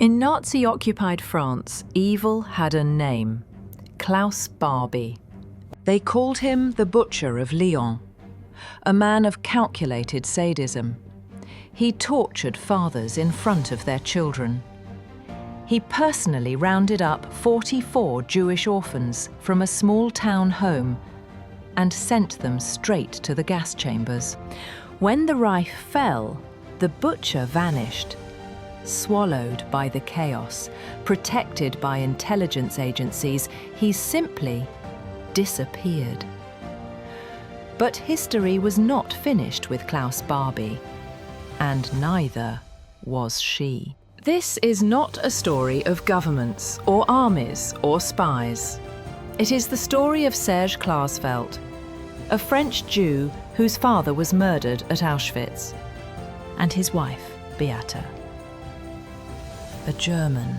In Nazi-occupied France, evil had a name: Klaus Barbie. They called him the Butcher of Lyon, a man of calculated sadism. He tortured fathers in front of their children. He personally rounded up 44 Jewish orphans from a small town home and sent them straight to the gas chambers. When the Reich fell, the Butcher vanished, swallowed by the chaos, protected by intelligence agencies. He simply disappeared. But history was not finished with Klaus Barbie, and neither was she. This is not a story of governments or armies or spies. It is the story of Serge Klarsfeld, a French Jew whose father was murdered at Auschwitz, and his wife, Beate. A German,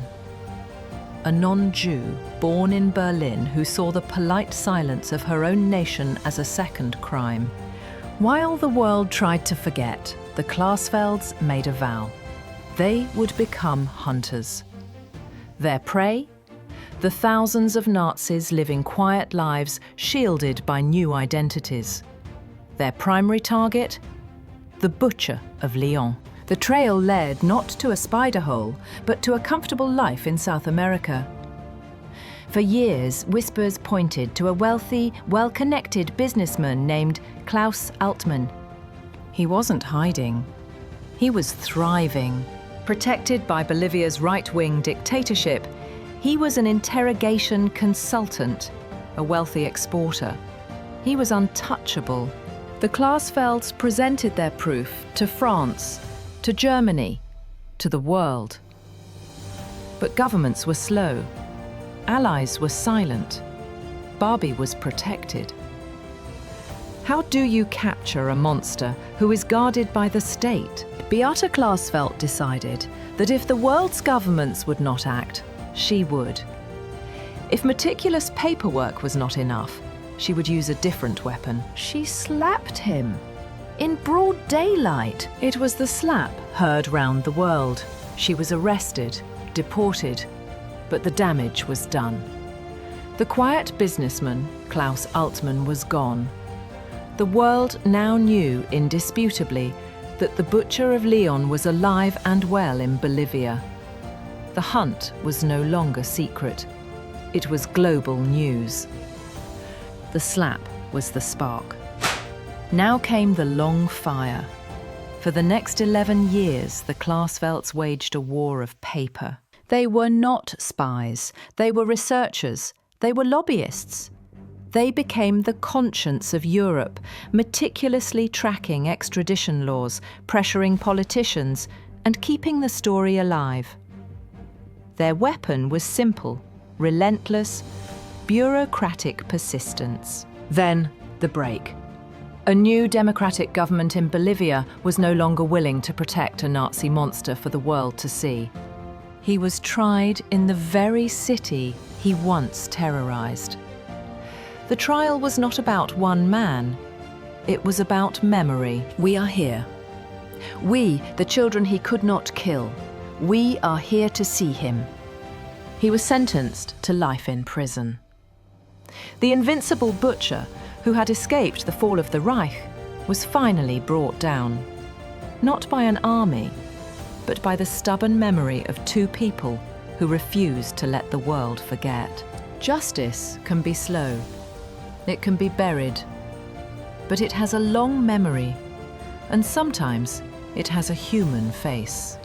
a non-Jew born in Berlin who saw the polite silence of her own nation as a second crime. While the world tried to forget, the Klarsfelds made a vow. They would become hunters. Their prey? The thousands of Nazis living quiet lives shielded by new identities. Their primary target? The Butcher of Lyon. The trail led not to a spider hole, but to a comfortable life in South America. For years, whispers pointed to a wealthy, well-connected businessman named Klaus Altmann. He wasn't hiding. He was thriving. Protected by Bolivia's right-wing dictatorship, he was an interrogation consultant, a wealthy exporter. He was untouchable. The Klarsfelds presented their proof to France, to Germany, to the world. But governments were slow. Allies were silent. Barbie was protected. How do you capture a monster who is guarded by the state? Beate Klarsfeld decided that if the world's governments would not act, she would. If meticulous paperwork was not enough, she would use a different weapon. She slapped him. In broad daylight. It was the slap heard round the world. She was arrested, deported, but the damage was done. The quiet businessman, Klaus Altmann, was gone. The world now knew indisputably that the Butcher of Lyon was alive and well in Bolivia. The hunt was no longer secret. It was global news. The slap was the spark. Now came the long fire. For the next 11 years, the Klarsfelds waged a war of paper. They were not spies. They were researchers. They were lobbyists. They became the conscience of Europe, meticulously tracking extradition laws, pressuring politicians, and keeping the story alive. Their weapon was simple, relentless, bureaucratic persistence. Then, the break. A new democratic government in Bolivia was no longer willing to protect a Nazi monster for the world to see. He was tried in the very city he once terrorized. The trial was not about one man. It was about memory. We are here. We, the children he could not kill. We are here to see him. He was sentenced to life in prison. The invincible Butcher, who had escaped the fall of the Reich, was finally brought down. Not by an army, but by the stubborn memory of two people who refused to let the world forget. Justice can be slow. It can be buried. But it has a long memory, and sometimes it has a human face.